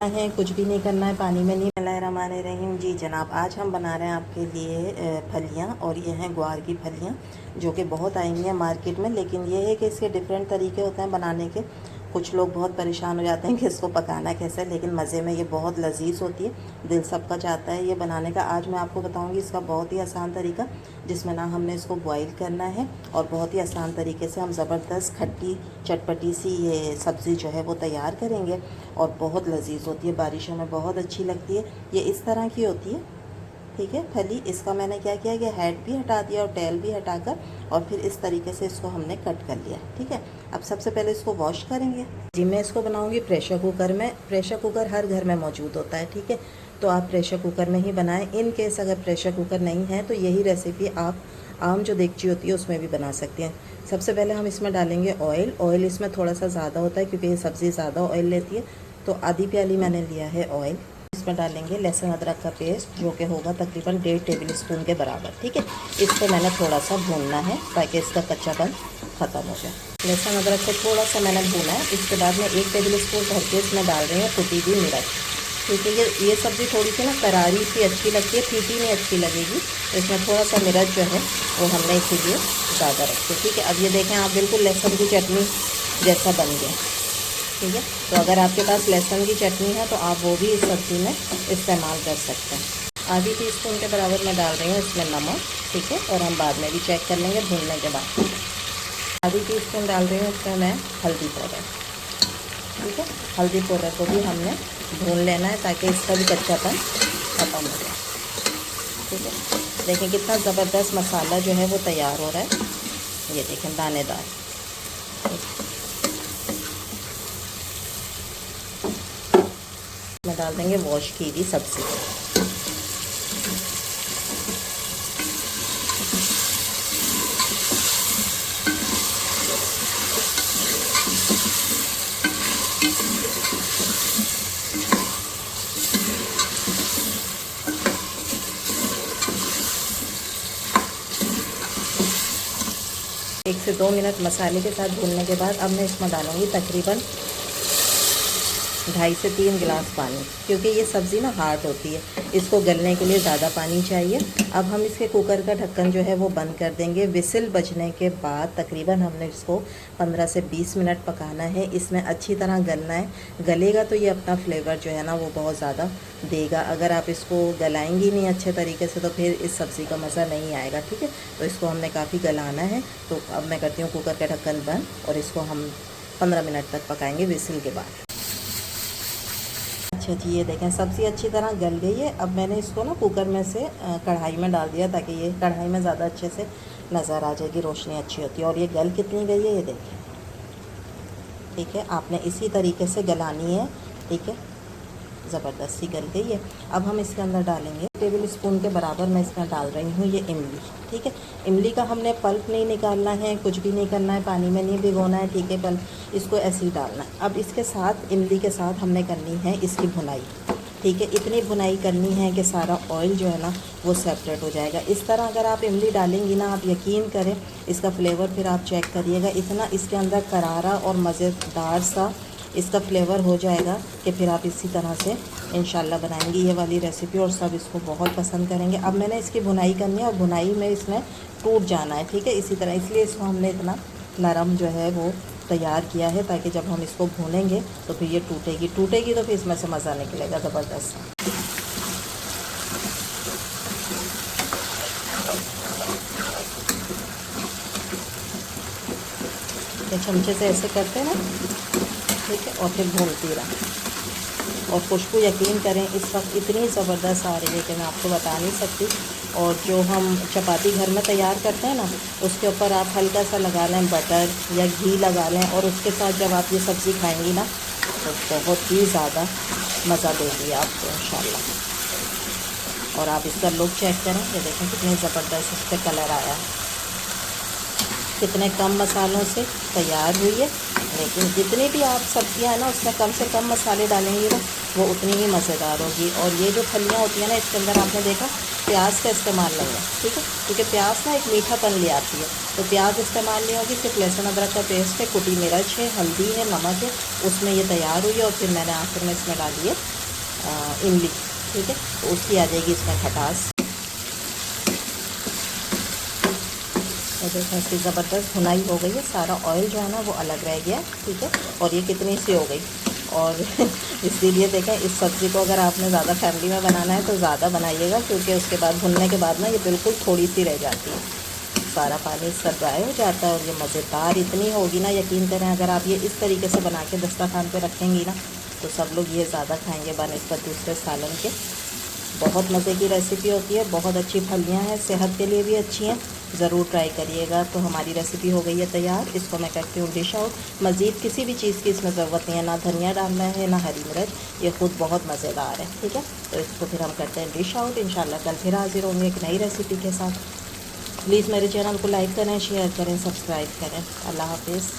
है, कुछ भी नहीं करना है, पानी में नहीं। बिस्मिल्लाहिर्रहमानिर्रहीम। जी जनाब, आज हम बना रहे हैं आपके लिए फलियाँ, और ये हैं ग्वार की फलियाँ जो कि बहुत आई हैं मार्केट में। लेकिन ये है कि इसके डिफरेंट तरीके होते हैं बनाने के। कुछ लोग बहुत परेशान हो जाते हैं कि इसको पकाना कैसे है, लेकिन मज़े में ये बहुत लजीज होती है। दिल सबका चाहता है ये बनाने का। आज मैं आपको बताऊंगी इसका बहुत ही आसान तरीका, जिसमें ना हमने इसको बॉईल करना है और बहुत ही आसान तरीके से हम ज़बरदस्त खट्टी चटपटी सी ये सब्ज़ी जो है वो तैयार करेंगे, और बहुत लजीज होती है। बारिशों में बहुत अच्छी लगती है। ये इस तरह की होती है, ठीक है फली। इसका मैंने क्या किया कि हेड भी हटा दिया और टेल भी हटाकर, और फिर इस तरीके से इसको हमने कट कर लिया, ठीक है। अब सबसे पहले इसको वॉश करेंगे। जी मैं इसको बनाऊंगी प्रेशर कुकर में। प्रेशर कुकर हर घर में मौजूद होता है, ठीक है, तो आप प्रेशर कुकर में ही बनाएं। इन केस अगर प्रेशर कुकर नहीं है तो यही रेसिपी आप आम जो देगची होती है उसमें भी बना सकते हैं। सबसे पहले हम इसमें डालेंगे ऑयल। ऑयल इसमें थोड़ा सा ज़्यादा होता है क्योंकि ये सब्ज़ी ज़्यादा ऑयल लेती है, तो आधी प्याली मैंने लिया है ऑयल। इसमें डालेंगे लहसुन अदरक का पेस्ट जो कि होगा तकरीबन 1.5 टेबल स्पून के बराबर, ठीक है। इसको मैंने थोड़ा सा भूनना है ताकि इसका कच्चापन ख़त्म हो जाए। लहसुन अदरक को थोड़ा सा मैंने भूना है। इसके बाद मैं 1 टेबल स्पून भर के इसमें डाल रही हूँ कुटी हुई मिर्च, ठीक है। ये सब्ज़ी थोड़ी सी ना करारी सी अच्छी लगती है, फीटी नहीं अच्छी लगेगी, तो इसमें थोड़ा सा मिर्च जो है वो हमने इसीलिए ज़्यादा रखी, ठीक है। अब ये देखें आप, बिल्कुल लहसुन की चटनी जैसा बन गया, ठीक है। तो अगर आपके पास लहसुन की चटनी है तो आप वो भी इस सब्ज़ी में इस्तेमाल कर सकते हैं। आधी टीस्पून के बराबर मैं डाल रही हूँ इसमें नमक, ठीक है, और हम बाद में भी चेक कर लेंगे भूनने के बाद। आधी टीस्पून डाल रही हूँ इसमें मैं हल्दी पाउडर, ठीक है। हल्दी पाउडर को भी हमने भून लेना है ताकि इसका भी कच्चापन ख़त्म हो जाए, ठीक है। देखें कितना ज़बरदस्त मसाला जो है वो तैयार हो रहा है। ये देखें दानेदार, में डाल देंगे वॉश की हुई सब्ज़ी। एक से 2 मिनट मसाले के साथ भूनने के बाद अब मैं इसमें डालूँगी तकरीबन 2.5 से 3 गिलास पानी, क्योंकि ये सब्ज़ी ना हार्ड होती है, इसको गलने के लिए ज़्यादा पानी चाहिए। अब हम इसके कुकर का ढक्कन जो है वो बंद कर देंगे। विसिल बजने के बाद तकरीबन हमने इसको 15 से 20 मिनट पकाना है। इसमें अच्छी तरह गलना है। गलेगा तो ये अपना फ्लेवर जो है ना वो बहुत ज़्यादा देगा। अगर आप इसको गलाएंगी नहीं अच्छे तरीके से तो फिर इस सब्ज़ी का मज़ा नहीं आएगा, ठीक है। तो इसको हमने काफ़ी गलाना है। तो अब मैं करती हूँ कुकर का ढक्कन बंद, और इसको हम 15 मिनट तक पकाएंगे विसिल के बाद। अच्छा जी, ये देखें सब्ज़ी अच्छी तरह गल गई है। अब मैंने इसको ना कुकर में से कढ़ाई में डाल दिया ताकि ये कढ़ाई में ज़्यादा अच्छे से नज़र आ जाएगी, रोशनी अच्छी होती है। और ये गल कितनी गई है ये देखें, ठीक है। आपने इसी तरीके से गलानी है, ठीक है। ज़बरदस्त सी गल गई है। अब हम इसके अंदर डालेंगे टेबल स्पून के बराबर मैं इसमें डाल रही हूँ ये इमली, ठीक है। इमली का हमने पल्प नहीं निकालना है, कुछ भी नहीं करना है, पानी में नहीं भिगोना है, ठीक है। पल्प इसको ऐसे ही डालना है। अब इसके साथ इमली के साथ हमने करनी है इसकी भुनाई, ठीक है। इतनी भुनाई करनी है कि सारा ऑयल जो है ना वो सेपरेट हो जाएगा। इस तरह अगर आप इमली डालेंगी ना, आप यकीन करें इसका फ्लेवर फिर आप चेक करिएगा, इतना इसके अंदर करारा और मज़ेदार सा इसका फ्लेवर हो जाएगा कि फिर आप इसी तरह से इंशाल्लाह बनाएंगी ये वाली रेसिपी, और सब इसको बहुत पसंद करेंगे। अब मैंने इसकी भुनाई करनी है और भुनाई में इसमें टूट जाना है, ठीक है, इसी तरह। इसलिए इसको हमने इतना नरम जो है वो तैयार किया है ताकि जब हम इसको भूनेंगे तो फिर ये टूटेगी तो फिर इसमें से मज़ा निकलेगा ज़बरदस्त। तो चमचे से ऐसे करते हैं ना, ठीक है, और फिर भूनती रहा। और खुशबू यकीन करें इस वक्त इतनी ज़बरदस्त आ रही है कि मैं आपको बता नहीं सकती। और जो हम चपाती घर में तैयार करते हैं ना, उसके ऊपर आप हल्का सा लगा लें बटर या घी लगा लें, और उसके साथ जब आप ये सब्ज़ी खाएंगी ना तो बहुत ही ज़्यादा मज़ा देगी आपको इंशाल्लाह। और आप इसका लुक चेक करें, ये देखें कितनी ज़बरदस्त इस पर कलर आया है, कितने कम मसालों से तैयार हुई है। लेकिन जितनी भी आप सब्ज़ियाँ हैं ना उसमें कम से कम मसाले डालेंगी ना वो उतनी ही मज़ेदार होगी। और ये जो फलियाँ होती हैं ना इसके अंदर आपने देखा प्याज का इस्तेमाल नहीं है, ठीक है, क्योंकि प्याज ना एक मीठापन ले आती है। तो प्याज इस्तेमाल नहीं होगी, सिर्फ लहसुन अदरक का पेस्ट है, कुटी मिर्च है, हल्दी है, नमक है, उसमें ये तैयार हुई है। और फिर मैंने आखिर में इसमें डाली है इमली, ठीक है, तो उसकी आ जाएगी इसमें खटास। और देखो इसकी ज़बरदस्त भुनाई हो गई है, सारा ऑयल जो है ना वो अलग रह गया, ठीक है। और ये कितनी सी हो गई। और इसीलिए देखें, इस सब्ज़ी को अगर आपने ज़्यादा फैमिली में बनाना है तो ज़्यादा बनाइएगा, क्योंकि उसके बाद भुनने के बाद ना ये बिल्कुल थोड़ी सी रह जाती है, सारा पानी इसका ड्राई हो जाता है। और ये मज़ेदार इतनी होगी ना, यकीन करें, अगर आप ये इस तरीके से बना के दस्तरखान पे रखेंगी ना तो सब लोग ये ज़्यादा खाएंगे बनस्बत दूसरे सालन के। बहुत मज़े की रेसिपी होती है, बहुत अच्छी फलियां हैं, सेहत के लिए भी अच्छी हैं, ज़रूर ट्राई करिएगा। तो हमारी रेसिपी हो गई है तैयार, इसको मैं करती हूँ डिश आउट। मज़ीद किसी भी चीज़ की इसमें ज़रूरत नहीं है, ना धनिया डालना है ना हरी मिर्च, ये ख़ुद बहुत मज़ेदार है, ठीक है। तो इसको फिर हम करते हैं डिश आउट। इंशाल्लाह कल फिर हाजिर होंगे एक नई रेसिपी के साथ। प्लीज़ मेरे चैनल को लाइक करें, शेयर करें, सब्सक्राइब करें। अल्लाह हाफिज़।